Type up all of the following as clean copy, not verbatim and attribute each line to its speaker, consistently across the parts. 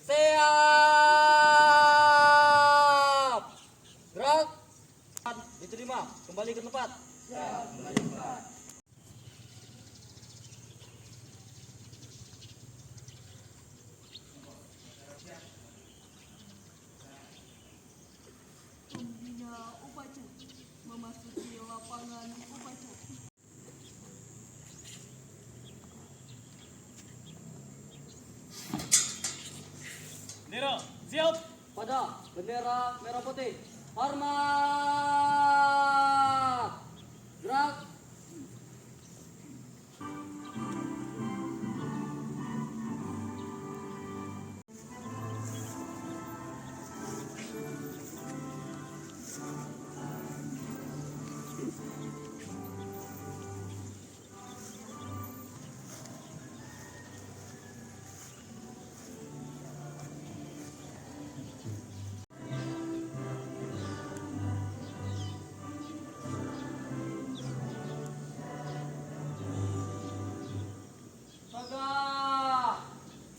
Speaker 1: Siap. Gerak. Diterima. Kembali ke tempat. Siap. Kembali ke tempat.
Speaker 2: Pembina upacara memasuki lapangan upacara.
Speaker 1: Bendera, siap. Pada bendera merah putih. Hormat. Gerak. Tegak.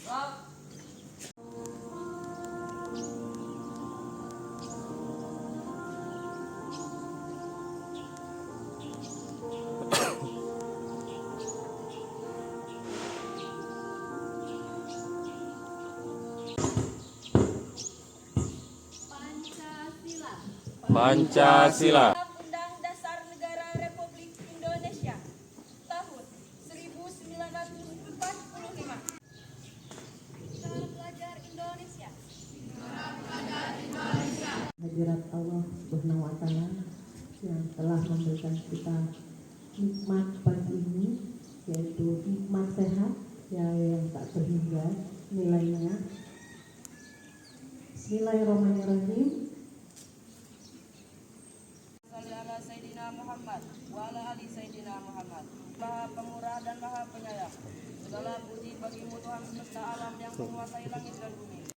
Speaker 1: Gerak.
Speaker 2: Pancasila.
Speaker 3: Pancasila.
Speaker 2: Undang Dasar Negara Republik Indonesia tahun 1945. Cara Pelajar Indonesia.
Speaker 4: Hadirat Allah Subhanahu wa Ta'ala yang telah memberikan kita nikmat pagi ini, yaitu nikmat sehat yang tak terhingga nilainya. Bismillahirrahmanirrahim.
Speaker 1: Salli ala Sayyidina Muhammad wa ala ali Sayyidina Muhammad. Maha pemurah dan maha penyayang. Segala puji bagimu Tuhan semesta alam yang menguasai langit dan bumi.